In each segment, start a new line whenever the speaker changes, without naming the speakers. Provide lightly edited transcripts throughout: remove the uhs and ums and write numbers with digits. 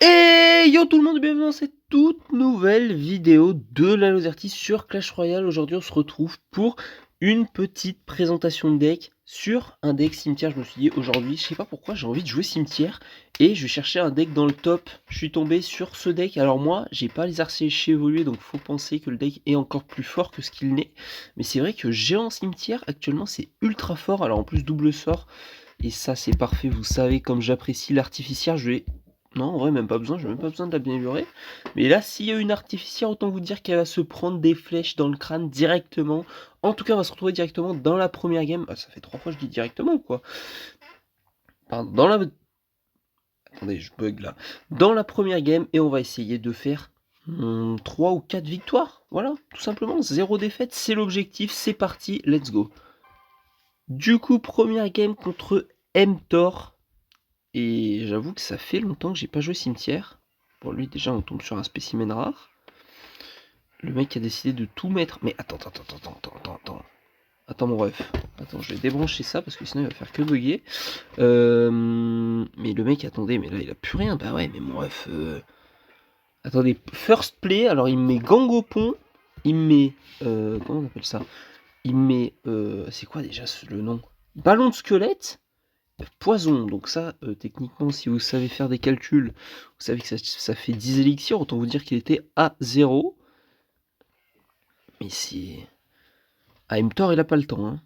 Et yo tout le monde, bienvenue dans cette toute nouvelle vidéo de la Lozerty sur Clash Royale. Aujourd'hui on se retrouve pour une petite présentation de deck sur un deck cimetière. Je me suis dit aujourd'hui, je sais pas pourquoi j'ai envie de jouer cimetière et je cherchais un deck dans le top. Je suis tombé sur ce deck. Alors moi j'ai pas les archers évolués, donc faut penser que le deck est encore plus fort que ce qu'il n'est. Mais c'est vrai que géant cimetière actuellement c'est ultra fort. Alors en plus double sort. Et ça c'est parfait, vous savez comme j'apprécie l'artificière, je vais... Non, en vrai, même pas besoin, j'ai même pas besoin de l'améliorer. Mais là, s'il y a une artificière, autant vous dire qu'elle va se prendre des flèches dans le crâne directement. En tout cas, on va se retrouver directement dans la première game. Ah, ça fait 3 fois que je dis directement, quoi. Pardon, dans la... Attendez, je bug là. Dans la première game, et on va essayer de faire 3 ou 4 victoires. Voilà, tout simplement. 0 défaite, c'est l'objectif. C'est parti, let's go. Du coup, première game contre mTOR. Et j'avoue que ça fait longtemps que j'ai pas joué cimetière. Bon, lui, déjà, on tombe sur un spécimen rare. Le mec a décidé de tout mettre. Mais attends. Attends, mon ref. Attends, je vais débrancher ça parce que sinon il va faire que bugger. Mais le mec, attendez, mais là, il a plus rien. Bah ouais, mais mon ref... Attendez, first play, alors il me met gang au pont. Il me met... comment on appelle ça? Il me met... c'est quoi déjà le nom? Ballon de squelette. Poison, donc ça, techniquement, si vous savez faire des calculs, vous savez que ça fait 10 élixirs, autant vous dire qu'il était à 0. Mais c'est... Ah, mTOR, il a pas le temps, hein.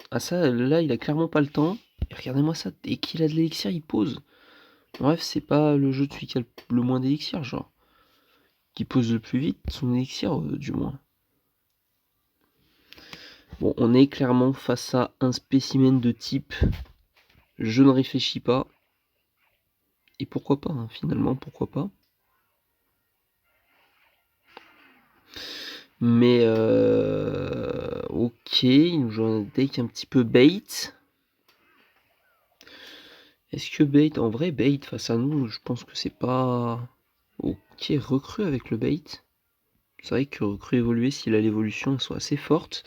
Ah ça, là, il a clairement pas le temps. Et regardez-moi ça, dès qu'il a de l'élixir, il pose. Bref, c'est pas le jeu de celui qui a le moins d'élixir, genre. Qui pose le plus vite son élixir, du moins. Bon, on est clairement face à un spécimen de type je ne réfléchis pas. Et pourquoi pas, hein, finalement, pourquoi pas. Mais ok, il nous joue un deck un petit peu bait. Est-ce que bait, en vrai bait face à nous, je pense que c'est pas... Ok, recrue avec le bait. C'est vrai que recrue évoluer, s'il a l'évolution, elles sont assez fortes.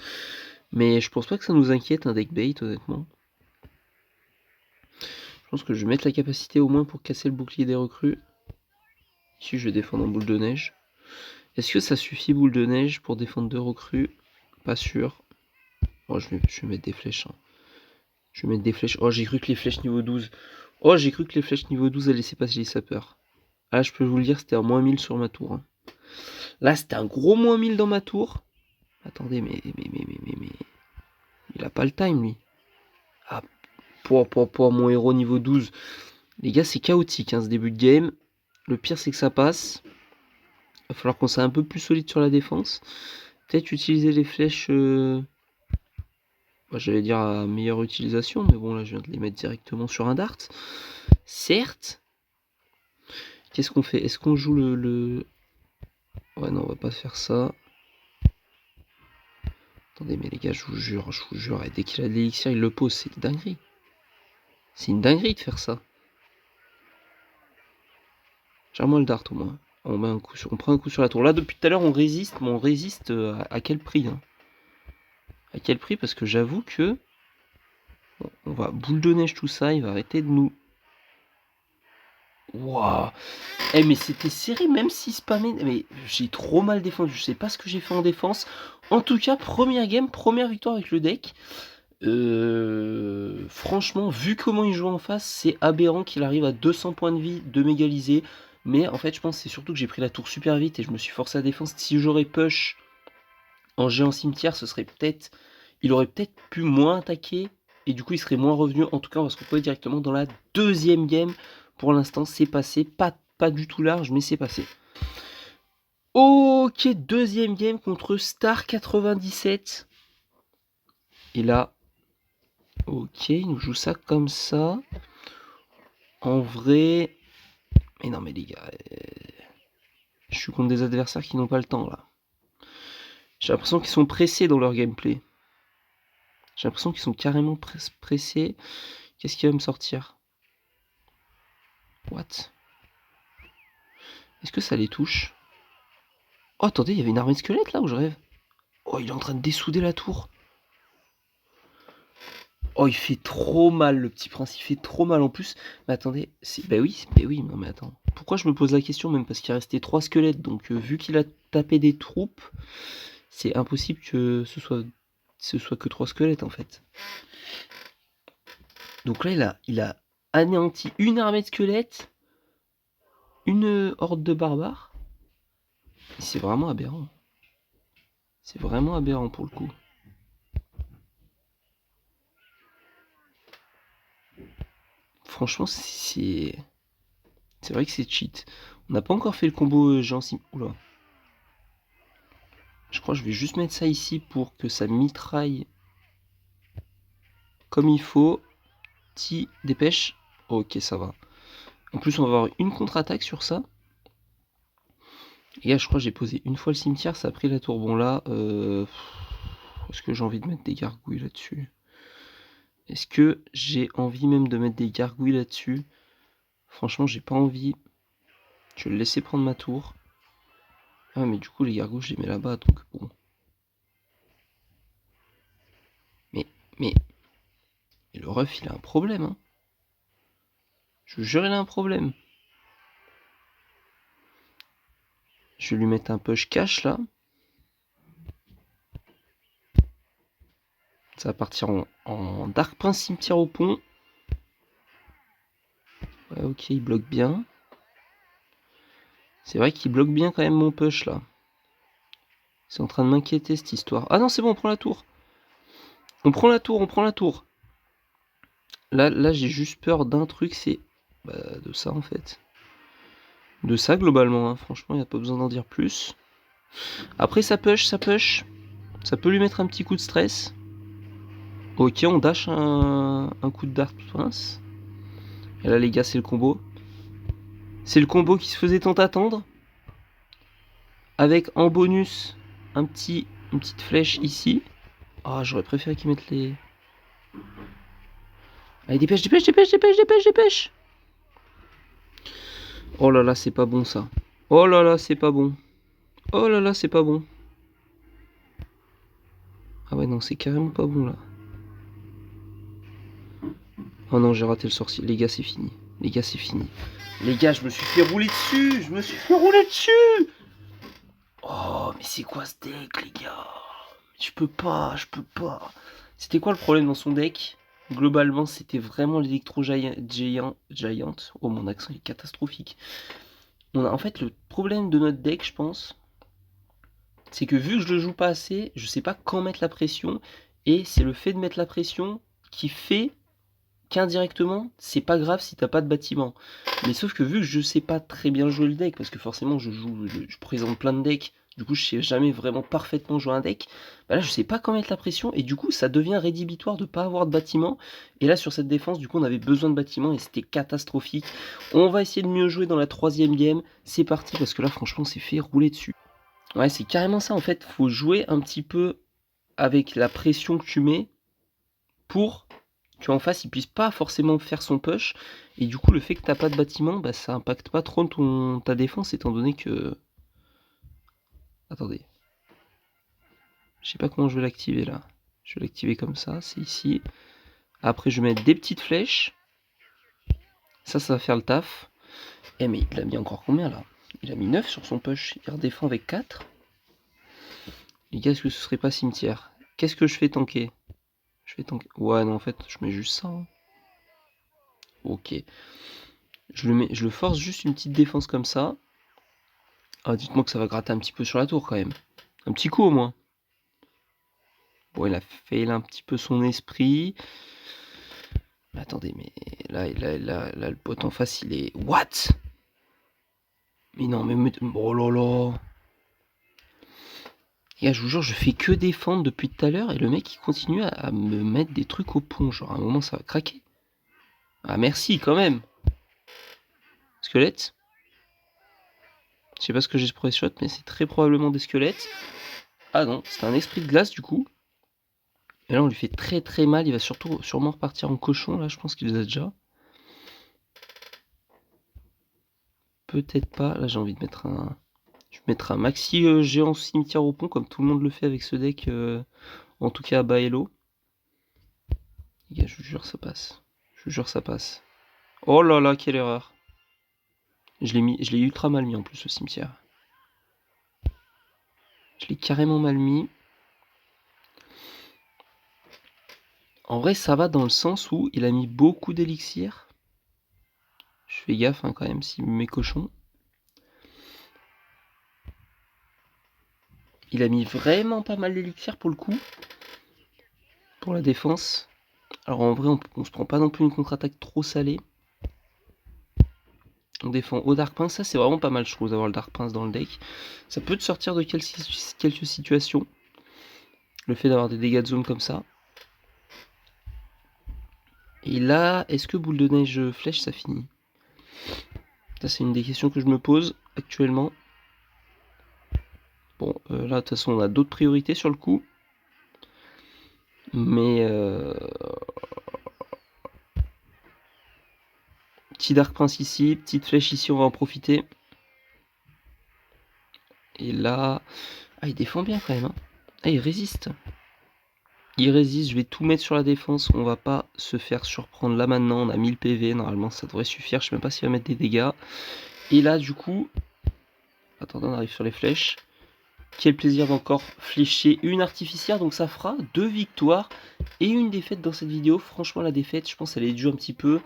Mais je pense pas que ça nous inquiète un deck bait, honnêtement. Je pense que je vais mettre la capacité au moins pour casser le bouclier des recrues. Ici, je vais défendre en boule de neige. Est-ce que ça suffit, boule de neige, pour défendre 2 recrues? Pas sûr. Bon, je vais mettre des flèches. Hein. Je vais mettre des flèches. Oh, j'ai cru que les flèches niveau 12... Oh, j'ai cru que les flèches niveau 12 elles laissaient passer les sapeurs. Ah, je peux vous le dire, c'était un moins 1000 sur ma tour. Hein. Là, c'était un gros moins 1000 dans ma tour. Attendez, mais... Il a pas le time, lui. Ah, pour mon héros niveau 12. Les gars, c'est chaotique, hein, ce début de game. Le pire, c'est que ça passe. Il va falloir qu'on soit un peu plus solide sur la défense. Peut-être utiliser les flèches... Bah, j'allais dire à meilleure utilisation, mais bon, là, je viens de les mettre directement sur un dart. Certes. Qu'est-ce qu'on fait? Est-ce qu'on joue le... Ouais, non, on va pas faire ça. Attendez, mais les gars, je vous jure, et dès qu'il a de l'élixir, il le pose, c'est une dinguerie. C'est une dinguerie de faire ça. Gère-moi le dart au moins. On prend un coup sur la tour. Là, depuis tout à l'heure, on résiste, mais on résiste à quel prix, hein? À quel prix? Parce que j'avoue que... Bon, on va boule de neige tout ça, il va arrêter de nous... Waouh! Eh mais c'était serré, même si spammé... Mais j'ai trop mal défendu, je sais pas ce que j'ai fait en défense. En tout cas, première game, première victoire avec le deck. Franchement, vu comment il joue en face, c'est aberrant qu'il arrive à 200 points de vie de m'égaliser. Mais en fait, je pense que c'est surtout que j'ai pris la tour super vite et je me suis forcé à défendre. Si j'aurais push en géant cimetière, ce serait peut-être... Il aurait peut-être pu moins attaquer et du coup, il serait moins revenu. En tout cas, on va se retrouver directement dans la deuxième game. Pour l'instant, c'est passé. Pas du tout large, mais c'est passé. Ok, deuxième game contre Star97. Et là, ok, il nous joue ça comme ça. En vrai... Mais non mais les gars... Je suis contre des adversaires qui n'ont pas le temps là. J'ai l'impression qu'ils sont pressés dans leur gameplay. J'ai l'impression qu'ils sont carrément pressés. Qu'est-ce qui va me sortir? What? Est-ce que ça les touche? Oh attendez, il y avait une armée de squelettes là où je rêve. Oh, il est en train de dessouder la tour. Oh, il fait trop mal, le petit prince, il fait trop mal en plus. Mais attendez, bah oui, non mais attends. pourquoi je me pose la question même? Parce qu'il restait 3 squelettes, donc vu qu'il a tapé des troupes, c'est impossible que ce soit que 3 squelettes en fait. Donc là, il a anéanti une armée de squelettes, une horde de barbares. C'est vraiment aberrant. C'est vraiment aberrant pour le coup. Franchement, c'est vrai que c'est cheat. On n'a pas encore fait le combo Jean Sim. Oula. Je crois que je vais juste mettre ça ici pour que ça mitraille comme il faut. Petit dépêche. Ok, ça va. En plus, on va avoir une contre-attaque sur ça. Et là, je crois que j'ai posé une fois le cimetière, ça a pris la tour. Bon là, est-ce que j'ai envie de mettre des gargouilles là-dessus? Est-ce que j'ai envie même de mettre des gargouilles là-dessus? Franchement, j'ai pas envie. Je vais le laisser prendre ma tour. Ah, mais du coup, les gargouilles, je les mets là-bas, donc bon. Mais le ref, il a un problème, hein. Je vous jure, il a un problème. Je vais lui mettre un push cash, là. Ça va partir en Dark Prince cimetière au pont. Ouais, ok, il bloque bien. C'est vrai qu'il bloque bien quand même mon push, là. C'est en train de m'inquiéter, cette histoire. Ah non, c'est bon, on prend la tour. On prend la tour, on prend la tour. Là j'ai juste peur d'un truc, c'est de ça, en fait. De ça, globalement, hein. Franchement, il n'y a pas besoin d'en dire plus. Après, ça push, ça push. Ça peut lui mettre un petit coup de stress. Ok, on dash un coup de Dark Prince. Et là, les gars, c'est le combo. C'est le combo qui se faisait tant attendre. Avec en bonus une petite flèche ici. Ah, j'aurais préféré qu'ils mettent les... Allez, dépêche, dépêche, dépêche, dépêche, dépêche, dépêche. Oh là là, c'est pas bon ça. Oh là là, c'est pas bon. Oh là là, c'est pas bon. Ah ouais, non, c'est carrément pas bon là. Oh non, j'ai raté le sorcier. Les gars, c'est fini. Les gars, c'est fini. Les gars, je me suis fait rouler dessus. Je me suis fait rouler dessus. Oh, mais c'est quoi ce deck, les gars? Je peux pas, je peux pas. C'était quoi le problème dans son deck? Globalement, c'était vraiment l'électro Giant. Oh, mon accent est catastrophique. En fait, le problème de notre deck, je pense, c'est que vu que je le joue pas assez, je sais pas quand mettre la pression. Et c'est le fait de mettre la pression qui fait qu'indirectement, c'est pas grave si t'as pas de bâtiment. Mais sauf que vu que je sais pas très bien jouer le deck, parce que forcément je présente plein de decks, du coup je sais jamais vraiment parfaitement jouer un deck, bah là je sais pas quand mettre la pression, et du coup ça devient rédhibitoire de pas avoir de bâtiment. Et là sur cette défense, du coup on avait besoin de bâtiment et c'était catastrophique. On va essayer de mieux jouer dans la troisième game, c'est parti, parce que là franchement on s'est fait rouler dessus. Ouais, c'est carrément ça en fait, faut jouer un petit peu avec la pression que tu mets pour qu'en face il puisse pas forcément faire son push, et du coup le fait que t'as pas de bâtiment, bah ça impacte pas trop ta défense, étant donné que... Attendez. Je sais pas comment je vais l'activer là. Je vais l'activer comme ça, c'est ici. Après je vais mettre des petites flèches. Ça va faire le taf. Eh mais il a mis encore combien là? Il a mis 9 sur son push, il redéfend avec 4. Les gars, est-ce que ce serait pas cimetière? Qu'est-ce que je fais tanker? Je fais tanker... Ouais non, en fait je mets juste ça, hein. Ok. Je le force juste une petite défense comme ça. Ah, dites-moi que ça va gratter un petit peu sur la tour quand même. Un petit coup au moins. Bon, il a fait là un petit peu son esprit. Mais attendez, mais là, le pote en face, il est... What? Mais non, mais... Oh là là. Et là, je vous jure, je fais que défendre depuis tout à l'heure et le mec, il continue à me mettre des trucs au pont. Genre, à un moment, ça va craquer. Ah, merci quand même. Squelette. Je sais pas ce que j'ai pour les shots, mais c'est très probablement des squelettes. Ah non, c'est un esprit de glace du coup. Et là, on lui fait très très mal. Il va sûrement repartir en cochon. Là, je pense qu'il les a déjà. Peut-être pas. Là, j'ai envie de mettre un... Je vais mettre un maxi géant cimetière au pont, comme tout le monde le fait avec ce deck. En tout cas, à bas hello. Les gars, je vous jure, ça passe. Je vous jure, ça passe. Oh là là, quelle erreur. Je l'ai ultra mal mis en plus, ce cimetière. Je l'ai carrément mal mis. En vrai, ça va dans le sens où il a mis beaucoup d'élixir. Je fais gaffe hein, quand même, si mes cochons. Il a mis vraiment pas mal d'élixir pour le coup. Pour la défense. Alors en vrai, on se prend pas non plus une contre-attaque trop salée. On défend au Dark Prince, ça c'est vraiment pas mal je trouve d'avoir le Dark Prince dans le deck. Ça peut te sortir de quelques situations. Le fait d'avoir des dégâts de zone comme ça. Et là, est-ce que boule de neige flèche ça finit? Ça c'est une des questions que je me pose actuellement. Bon, là de toute façon on a d'autres priorités sur le coup. Mais petit Dark Prince ici, petite flèche ici, on va en profiter. Et là... Ah il défend bien quand même. Hein. Ah il résiste. Il résiste, je vais tout mettre sur la défense, on va pas se faire surprendre là maintenant, on a 1000 PV, normalement ça devrait suffire, je sais même pas s'il va mettre des dégâts. Et là du coup, attendez on arrive sur les flèches, quel plaisir d'encore flécher une artificière, donc ça fera 2 victoires et une défaite dans cette vidéo. Franchement la défaite, je pense elle est due un petit peu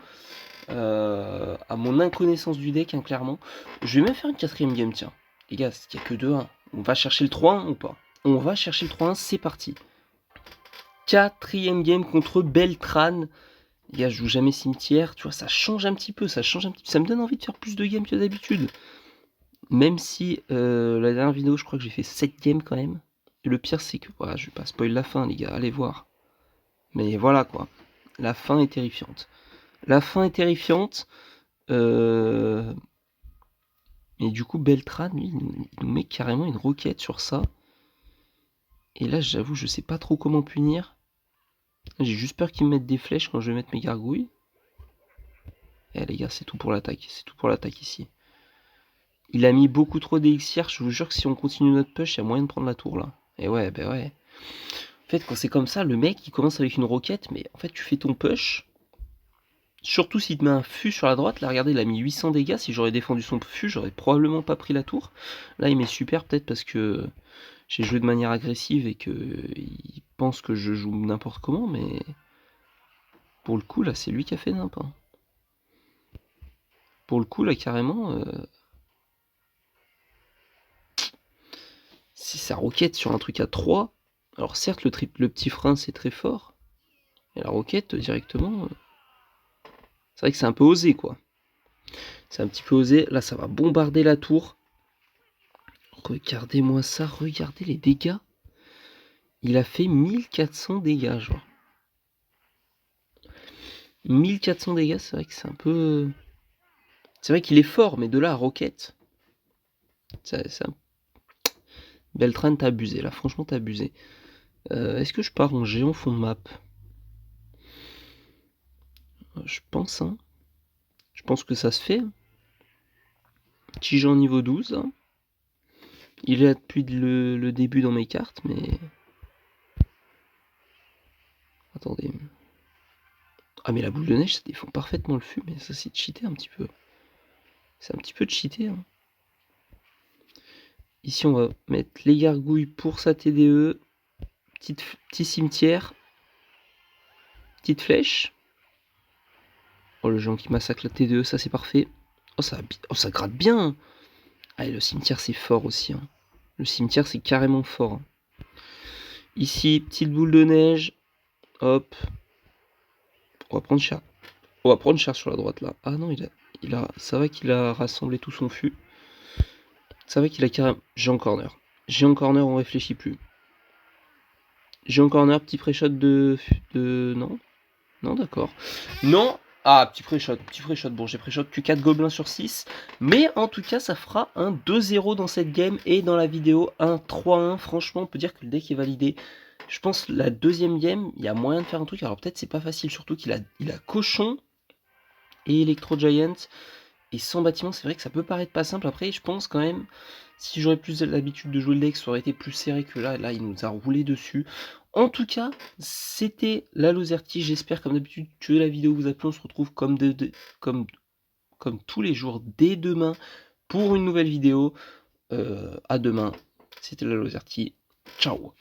à mon inconnaissance du deck, hein, clairement. Je vais même faire une 4ème game, tiens. Les gars, il n'y a que 2-1, on va chercher le 3-1 ou pas? On va chercher le 3-1, c'est parti. 4ème game contre Beltran. Les gars, je joue jamais cimetière, tu vois, ça change un petit peu, ça me donne envie de faire plus de games que d'habitude. Même si la dernière vidéo, je crois que j'ai fait 7 games quand même. Et le pire, c'est que, voilà, je vais pas spoil la fin, les gars, allez voir. Mais voilà, quoi. La fin est terrifiante. La fin est terrifiante. Et du coup, Beltran, lui, il nous met carrément une roquette sur ça. Et là, j'avoue, je sais pas trop comment punir. J'ai juste peur qu'il me mette des flèches quand je vais mettre mes gargouilles. Eh les gars, c'est tout pour l'attaque. C'est tout pour l'attaque ici. Il a mis beaucoup trop d'élixir. Je vous jure que si on continue notre push, il y a moyen de prendre la tour là. Et ouais, bah ouais. En fait, quand c'est comme ça, le mec, il commence avec une roquette. Mais en fait, tu fais ton push. Surtout s'il te met un fût sur la droite. Là, regardez, il a mis 800 dégâts. Si j'aurais défendu son fût, j'aurais probablement pas pris la tour. Là, il met super, peut-être parce que j'ai joué de manière agressive et qu'il pense que je joue n'importe comment. Mais pour le coup, là, c'est lui qui a fait n'importe. Hein. Pour le coup, là, carrément... Si ça roquette sur un truc à 3, alors certes le petit frein c'est très fort, et la roquette directement, c'est vrai que c'est un peu osé quoi. C'est un petit peu osé, là ça va bombarder la tour. Regardez-moi ça, regardez les dégâts. Il a fait 1400 dégâts genre. 1400 dégâts, c'est vrai que c'est un peu... C'est vrai qu'il est fort, mais de là à roquette... Beltran t'as abusé là, franchement t'as abusé. Est-ce que je pars en géant fond de map? Je pense, hein. Je pense que ça se fait. Petit géant niveau 12. Hein. Il est là depuis le début dans mes cartes, mais... Attendez. Ah mais la boule de neige, ça défend parfaitement le fût, mais ça c'est cheaté un petit peu. C'est un petit peu de cheaté. Hein. Ici on va mettre les gargouilles pour sa TDE. Petit cimetière. Petite flèche. Oh le géant qui massacre la TDE, ça c'est parfait. Oh ça gratte bien. Ah et le cimetière c'est fort aussi. Hein. Le cimetière c'est carrément fort. Hein. Ici, petite boule de neige. Hop. On va prendre cher. On va prendre cher sur la droite là. Ah non, ça va qu'il a rassemblé tout son fût. Ça va qu'il a carrément... Géant corner. Géant corner, on réfléchit plus. Géant corner, petit pré-shot de... Non. Non, d'accord. Non. Ah, petit pré-shot. Bon, j'ai pré-shot que 4 gobelins sur 6. Mais en tout cas, ça fera un 2-0 dans cette game. Et dans la vidéo, un 3-1. Franchement, on peut dire que le deck est validé. Je pense la deuxième game, il y a moyen de faire un truc. Alors peut-être c'est pas facile, surtout qu'il a cochon et Electro Giant. Et sans bâtiment, c'est vrai que ça peut paraître pas simple. Après, je pense quand même, si j'aurais plus l'habitude de jouer le deck, ça aurait été plus serré que là. Là, il nous a roulé dessus. En tout cas, c'était la Lozerty. J'espère, comme d'habitude, que la vidéo vous a plu. On se retrouve comme comme tous les jours, dès demain, pour une nouvelle vidéo. À demain, c'était la Lozerty. Ciao.